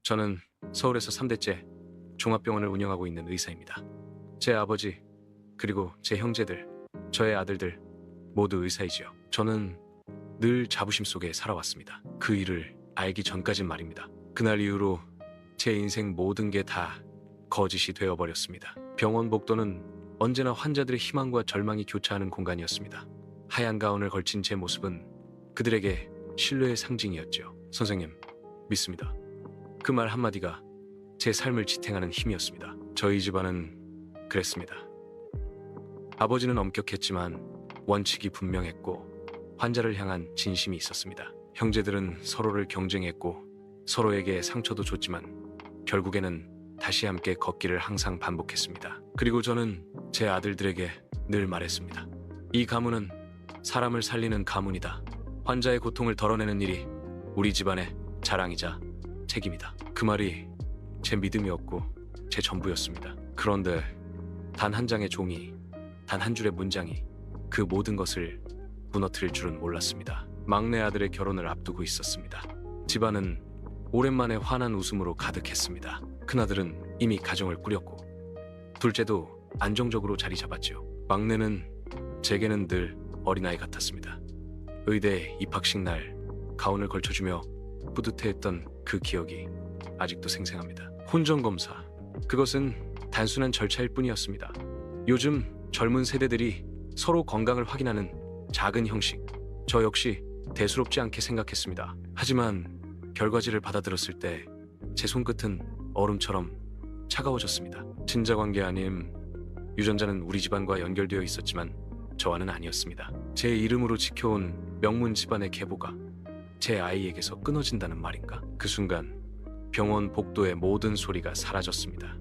저는 서울에서 3대째 종합병원을 운영하고 있는 의사입니다. 제 아버지, 그리고 제 형제들, 저의 아들들 모두 의사이지요. 저는 늘 자부심 속에 살아왔습니다. 그 일을 알기 전까진 말입니다. 그날 이후로 제 인생 모든 게 다 거짓이 되어버렸습니다. 병원 복도는 언제나 환자들의 희망과 절망이 교차하는 공간이었습니다. 하얀 가운을 걸친 제 모습은 그들에게 신뢰의 상징이었죠. 선생님, 믿습니다. 그 말 한마디가 제 삶을 지탱하는 힘이었습니다. 저희 집안은 그랬습니다. 아버지는 엄격했지만 원칙이 분명했고 환자를 향한 진심이 있었습니다. 형제들은 서로를 경쟁했고 서로에게 상처도 줬지만 결국에는 다시 함께 걷기를 항상 반복했습니다. 그리고 저는 제 아들들에게 늘 말했습니다. 이 가문은 사람을 살리는 가문이다. 환자의 고통을 덜어내는 일이 우리 집안의 자랑이자 책임이다. 그 말이 제 믿음이었고 제 전부였습니다. 그런데 단 한 장의 종이, 단 한 줄의 문장이 그 모든 것을 무너뜨릴 줄은 몰랐습니다. 막내 아들의 결혼을 앞두고 있었습니다. 집안은 오랜만에 환한 웃음으로 가득했습니다. 큰아들은 이미 가정을 꾸렸고 둘째도 안정적으로 자리 잡았지요. 막내는 제게는 늘 어린아이 같았습니다. 의대 입학식 날 가운을 걸쳐주며 뿌듯해했던 그 기억이 아직도 생생합니다. 혼전검사, 그것은 단순한 절차일 뿐이었습니다. 요즘 젊은 세대들이 서로 건강을 확인하는 작은 형식, 저 역시 대수롭지 않게 생각했습니다. 하지만 결과지를 받아들었을 때 제 손끝은 얼음처럼 차가워졌습니다. 친자관계 아님, 유전자는 우리 집안과 연결되어 있었지만 저와는 아니었습니다. 제 이름으로 지켜온 명문 집안의 계보가 제 아이에게서 끊어진다는 말인가? 그 순간 병원 복도의 모든 소리가 사라졌습니다.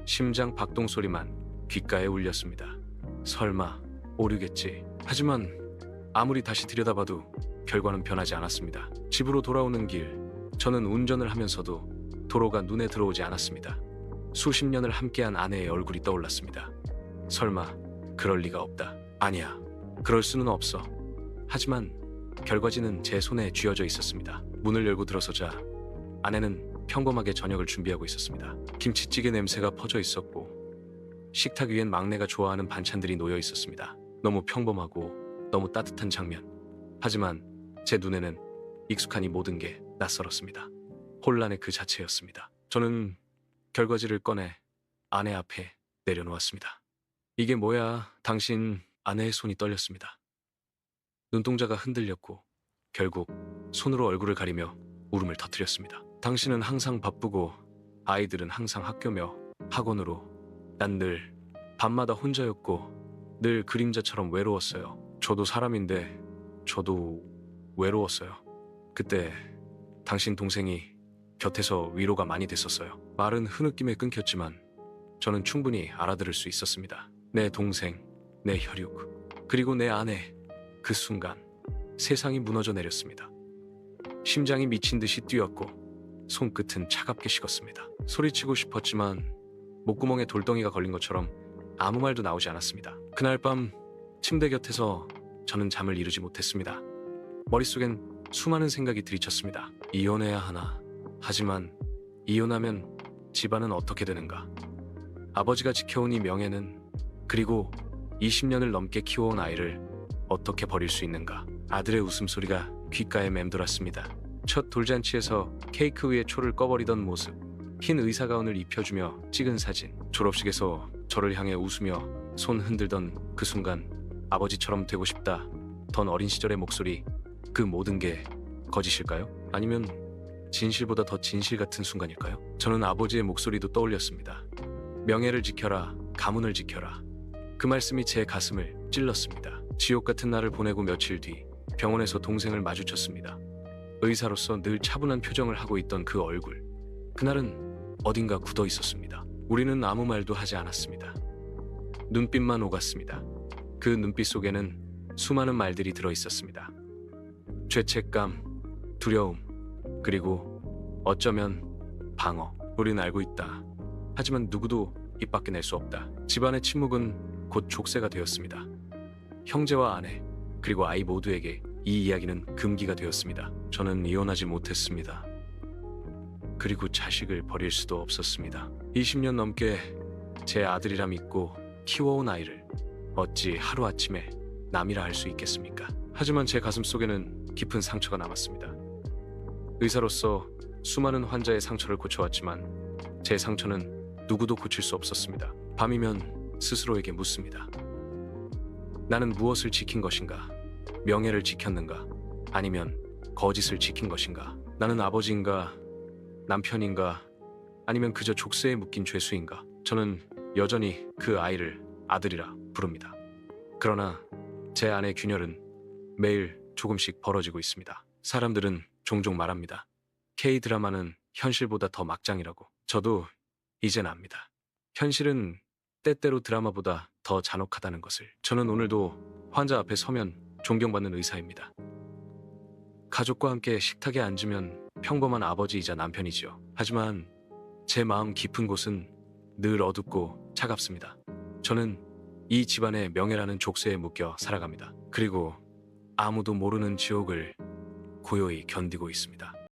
심장 박동 소리만 귓가에 울렸습니다. 설마 오류겠지. 하지만 아무리 다시 들여다봐도 결과는 변하지 않았습니다. 집으로 돌아오는 길, 저는 운전을 하면서도 도로가 눈에 들어오지 않았습니다. 수십 년을 함께한 아내의 얼굴이 떠올랐습니다. 설마 그럴 리가 없다. 아니야, 그럴 수는 없어. 하지만 결과지는 제 손에 쥐어져 있었습니다. 문을 열고 들어서자 아내는 평범하게 저녁을 준비하고 있었습니다. 김치찌개 냄새가 퍼져 있었고 식탁 위엔 막내가 좋아하는 반찬들이 놓여 있었습니다. 너무 평범하고 너무 따뜻한 장면. 하지만 제 눈에는 익숙한 이 모든 게 낯설었습니다. 혼란의 그 자체였습니다. 저는 결과지를 꺼내 아내 앞에 내려놓았습니다. 이게 뭐야? 당신. 아내의 손이 떨렸습니다. 눈동자가 흔들렸고 결국 손으로 얼굴을 가리며 울음을 터뜨렸습니다. 당신은 항상 바쁘고 아이들은 항상 학교며 학원으로, 난 늘 밤마다 혼자였고 늘 그림자처럼 외로웠어요. 저도 사람인데 저도 외로웠어요. 그때 당신 동생이 곁에서 위로가 많이 됐었어요. 말은 흐느낌에 끊겼지만 저는 충분히 알아들을 수 있었습니다. 내 동생, 내 혈육, 그리고 내 아내. 그 순간 세상이 무너져 내렸습니다. 심장이 미친 듯이 뛰었고 손끝은 차갑게 식었습니다. 소리치고 싶었지만 목구멍에 돌덩이가 걸린 것처럼 아무 말도 나오지 않았습니다. 그날 밤 침대 곁에서 저는 잠을 이루지 못했습니다. 머릿속엔 수많은 생각이 들이쳤습니다. 이혼해야 하나? 하지만 이혼하면 집안은 어떻게 되는가? 아버지가 지켜온 이 명예는, 그리고 20년을 넘게 키워온 아이를 어떻게 버릴 수 있는가? 아들의 웃음소리가 귓가에 맴돌았습니다. 첫 돌잔치에서 케이크 위에 초를 꺼버리던 모습, 흰 의사가운을 입혀주며 찍은 사진, 졸업식에서 저를 향해 웃으며 손 흔들던 그 순간 아버지처럼 되고 싶다 던 어린 시절의 목소리, 그 모든 게 거짓일까요? 아니면 진실보다 더 진실 같은 순간일까요? 저는 아버지의 목소리도 떠올렸습니다. 명예를 지켜라, 가문을 지켜라. 그 말씀이 제 가슴을 찔렀습니다. 지옥 같은 날을 보내고 며칠 뒤 병원에서 동생을 마주쳤습니다. 의사로서 늘 차분한 표정을 하고 있던 그 얼굴, 그날은 어딘가 굳어 있었습니다. 우리는 아무 말도 하지 않았습니다. 눈빛만 오갔습니다. 그 눈빛 속에는 수많은 말들이 들어 있었습니다. 죄책감, 두려움, 그리고 어쩌면 방어. 우린 알고 있다. 하지만 누구도 입 밖에 낼 수 없다. 집안의 침묵은 곧 족쇄가 되었습니다. 형제와 아내, 그리고 아이 모두에게 이 이야기는 금기가 되었습니다. 저는 이혼하지 못했습니다. 그리고 자식을 버릴 수도 없었습니다. 20년 넘게 제 아들이라 믿고 키워온 아이를 어찌 하루아침에 남이라 할 수 있겠습니까? 하지만 제 가슴 속에는 깊은 상처가 남았습니다. 의사로서 수많은 환자의 상처를 고쳐왔지만 제 상처는 누구도 고칠 수 없었습니다. 밤이면 스스로에게 묻습니다. 나는 무엇을 지킨 것인가? 명예를 지켰는가? 아니면 거짓을 지킨 것인가? 나는 아버지인가? 남편인가? 아니면 그저 족쇄에 묶인 죄수인가? 저는 여전히 그 아이를 아들이라 부릅니다. 그러나 제 안의 균열은 매일 조금씩 벌어지고 있습니다. 사람들은 종종 말합니다. K-드라마는 현실보다 더 막장이라고. 저도 이젠 압니다. 현실은 때때로 드라마보다 더 잔혹하다는 것을. 저는 오늘도 환자 앞에 서면 존경받는 의사입니다. 가족과 함께 식탁에 앉으면 평범한 아버지이자 남편이지요. 하지만 제 마음 깊은 곳은 늘 어둡고 차갑습니다. 저는 이 집안의 명예라는 족쇄에 묶여 살아갑니다. 그리고 아무도 모르는 지옥을 고요히 견디고 있습니다.